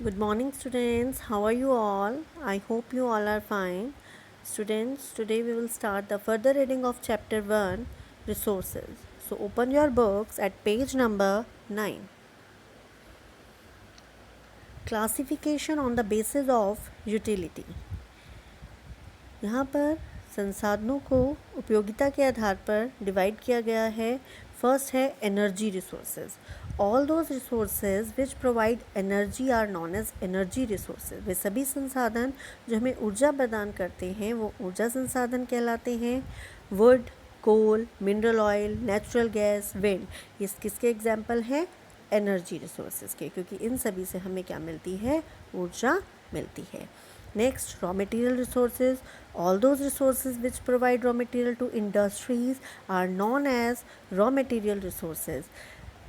Good morning, students. How are you all? I hope you all are fine. Students, today we will start the further reading of chapter 1, Resources. So, open your books at page number 9. Classification on the basis of utility. यहाँ पर संसाधनों को उपयोगिता के आधार पर divide किया गया है. फर्स्ट है energy resources. All those resources which provide energy are known as energy resources. वे सभी संसाधन जो हमें ऊर्जा प्रदान करते हैं वो ऊर्जा संसाधन कहलाते हैं. Wood, coal, mineral oil, natural gas, wind, ये किसके एग्जाम्पल हैं? एनर्जी रिसोर्सेज के, क्योंकि इन सभी से हमें क्या मिलती है? ऊर्जा मिलती है. Next, raw material resources. All those resources which provide raw material to industries are known as raw material resources.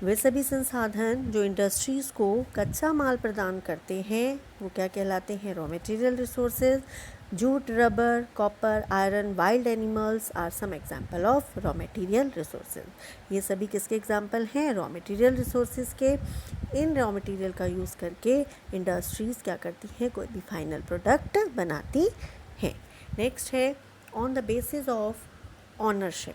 वे सभी संसाधन जो इंडस्ट्रीज़ को कच्चा माल प्रदान करते हैं वो क्या कहलाते हैं? Raw material resources. Jute, rubber, copper, iron, wild animals are some example of raw material resources. ये सभी किसके एग्जाम्पल हैं? रॉ मटेरियल रिसोर्सेज के. इन रॉ मटेरियल का यूज़ करके इंडस्ट्रीज़ क्या करती हैं? कोई भी फाइनल प्रोडक्ट बनाती हैं. नेक्स्ट है on the basis of ownership.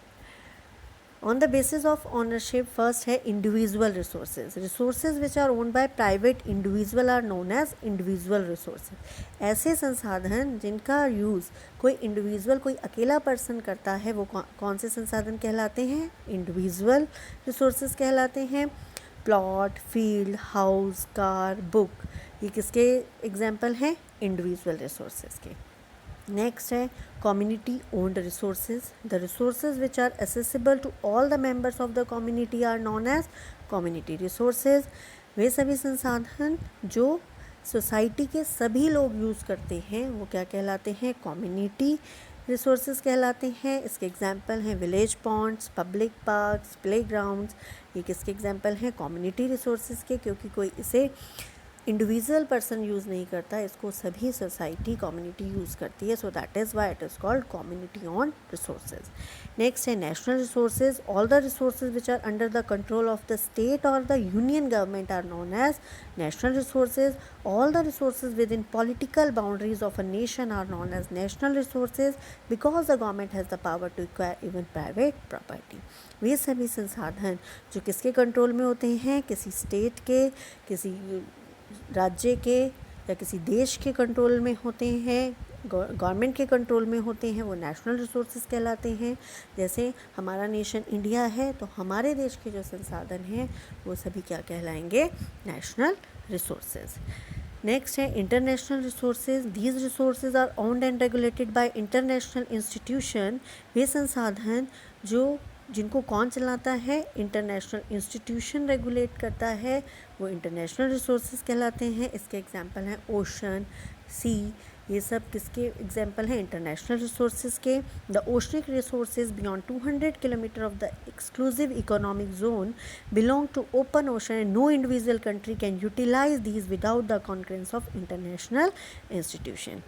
On the basis of ownership, first है individual resources. Resources which are owned by private individual are known as individual resources. ऐसे संसाधन जिनका यूज़ कोई इंडिविजुअल, कोई अकेला पर्सन करता है वो कौन से संसाधन कहलाते हैं? इंडिविजुअल रिसोर्सेज कहलाते हैं. Plot, field, house, car, book, ये किसके एग्जाम्पल हैं? इंडिविजुअल रिसोर्सेज के. नेक्स्ट है community owned resources. The resources which are accessible to all the members of the community are known as community resources. वे सभी संसाधन जो सोसाइटी के सभी लोग यूज़ करते हैं वो क्या कहलाते हैं? कम्युनिटी रिसोर्सेज कहलाते हैं. इसके एग्जाम्पल हैं village ponds, public parks, playgrounds. ये किसके एग्जाम्पल हैं? कम्युनिटी रिसोर्सेज के, क्योंकि कोई इसे इंडिविजुअल पर्सन यूज़ नहीं करता, इसको सभी सोसाइटी, कम्युनिटी यूज़ करती है. So that is why it is called community owned resources. Next है national resources. All the resources which are under the control of the state और the union government are known as national resources. All the resources within political boundaries of a nation are known as national resources because the government has the power to acquire even private property. वे सभी संसाधन जो किसके control में होते हैं? किसी state के, किसी राज्य के या किसी देश के कंट्रोल में होते हैं, गवर्नमेंट के कंट्रोल में होते हैं, वो नेशनल रिसोर्सेज कहलाते हैं. जैसे हमारा नेशन इंडिया है तो हमारे देश के जो संसाधन हैं वो सभी क्या कहलाएंगे? National resources. नेक्स्ट है international resources. These resources are owned and regulated by international institution. वे संसाधन जो जिनको कौन चलाता है? इंटरनेशनल इंस्टीट्यूशन रेगुलेट करता है, वो इंटरनेशनल रिसोर्सेज कहलाते हैं. इसके एग्जांपल हैं ओशन, सी, ये सब किसके एग्जांपल हैं? इंटरनेशनल रिसोर्सेज के. The oceanic resources beyond 200 kilometre of the exclusive economic zone belong to open ocean and no individual country can utilise these without the concurrence of international institution.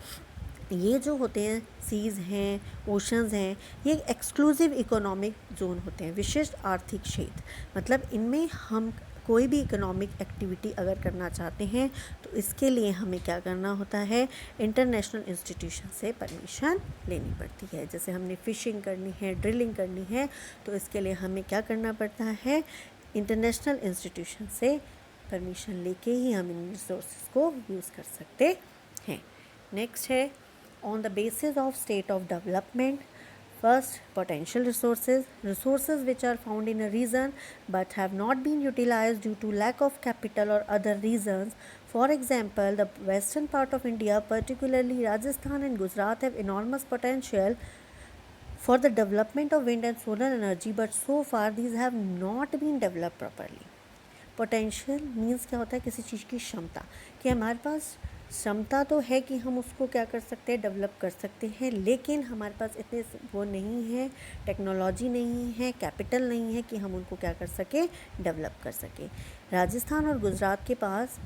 ये जो होते हैं seize हैं, oceans हैं, ये exclusive economic zone होते हैं, विशिष्ट आर्थिक क्षेत्र. मतलब इनमें हम कोई भी इकोनॉमिक एक्टिविटी अगर करना चाहते हैं तो इसके लिए हमें क्या करना होता है? इंटरनेशनल इंस्टीट्यूशन से परमिशन लेनी पड़ती है. जैसे हमने फ़िशिंग करनी है, ड्रिलिंग करनी है, तो इसके लिए हमें क्या करना पड़ता है? इंटरनेशनल इंस्टीट्यूशन से परमिशन लेके ही हम इन रिसोर्सेज को यूज़ कर सकते हैं. नेक्स्ट है on the basis of state of development. First, potential resources. Resources which are found in a region but have not been utilized due to lack of capital or other reasons. For example, the western part of India, particularly Rajasthan and Gujarat, have enormous potential for the development of wind and solar energy, but so far these have not been developed properly. Potential means क्या होता है? किसी चीज़ की क्षमता, कि हमारे पास क्षमता तो है कि हम उसको क्या कर सकते हैं? डेवलप कर सकते हैं, लेकिन हमारे पास इतने वो नहीं है, टेक्नोलॉजी नहीं है, कैपिटल नहीं है कि हम उनको क्या कर सके? डेवलप कर सके. राजस्थान और गुजरात के पास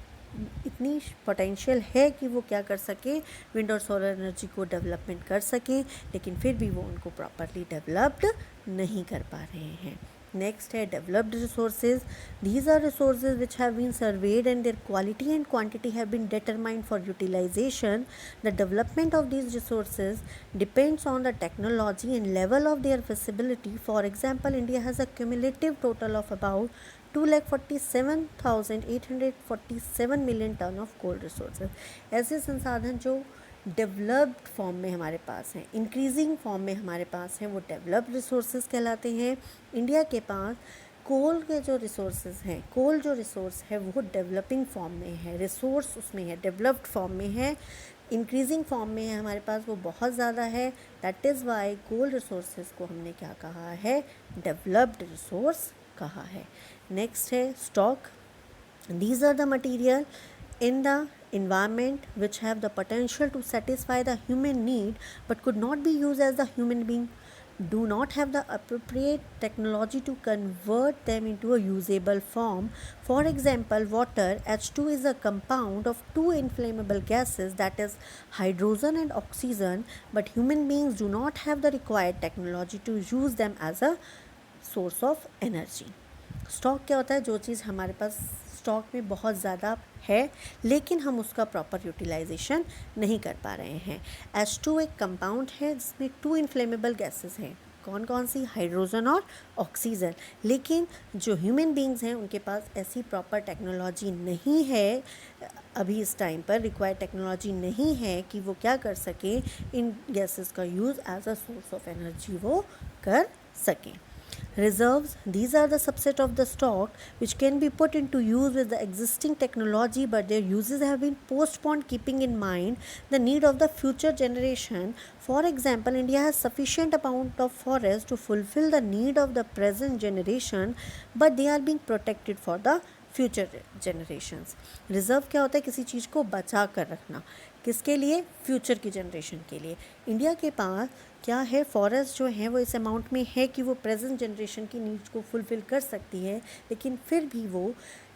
इतनी पोटेंशियल है कि वो क्या कर सके? विंड और सोलर एनर्जी को डेवलपमेंट कर सकें, लेकिन फिर भी वो उनको प्रॉपरली डेवलप्ड नहीं कर पा रहे हैं. नेक्स्ट है developed resources. These are resources which have been surveyed and their quality and quantity have been determined for utilization. The development of these resources depends on the technology and level of their feasibility. For example, India has a cumulative total of about 2,47,847 million ton of coal resources. ऐसे संसाधन जो developed form में हमारे पास हैं, increasing form में हमारे पास हैं, वो डेवलप्ड रिसोर्सेज कहलाते हैं. इंडिया के पास कोल के जो रिसोर्सेज हैं, कोल जो रिसोर्स है वो डेवलपिंग फॉर्म में है, रिसोर्स उसमें है, डेवलप्ड फॉर्म में है, इंक्रीजिंग फॉर्म में है हमारे पास, वो बहुत ज़्यादा है. That is why coal resources को हमने क्या कहा है, डेवलप्ड रिसोर्स कहा है. नेक्स्ट है stock. These are the material in the environment which have the potential to satisfy the human need but could not be used as the human being do not have the appropriate technology to convert them into a usable form. For example, water H2 is a compound of two inflammable gases, that is hydrogen and oxygen, but human beings do not have the required technology to use them as a source of energy. Stock क्या होता है, जो चीज़ हमारे पास stock में बहुत ज़्यादा है लेकिन हम उसका प्रॉपर यूटिलाइजेशन नहीं कर पा रहे हैं. H2 एक कंपाउंड है जिसमें टू इन्फ्लेमेबल गैसेस हैं. कौन कौन सी, हाइड्रोजन और ऑक्सीजन. लेकिन जो ह्यूमन बींग्स हैं उनके पास ऐसी प्रॉपर टेक्नोलॉजी नहीं है अभी इस टाइम पर, रिक्वायर्ड टेक्नोलॉजी नहीं है कि वो क्या कर सकें, इन गैसेस का use as a source of energy वो कर सकें. Reserves, these are the subset of the stock which can be put into use with the existing technology, but their uses have been postponed keeping in mind the need of the future generation. For example, India has sufficient amount of forest to fulfill the need of the present generation, but they are being protected for the future generations. Reserve क्या होता है, किसी चीज़ को बचा कर रखना, किसके लिए, फ्यूचर की जनरेशन के लिए. इंडिया के पास क्या है, फॉरेस्ट जो है वो इस अमाउंट में है कि वो प्रेजेंट जनरेशन की नीड्स को फुलफ़िल कर सकती है, लेकिन फिर भी वो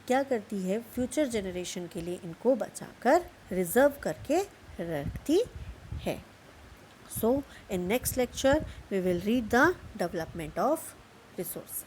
क्या करती है, फ्यूचर जनरेशन के लिए इनको बचा कर रिज़र्व करके रखती है. So in next lecture we will read the development of resource.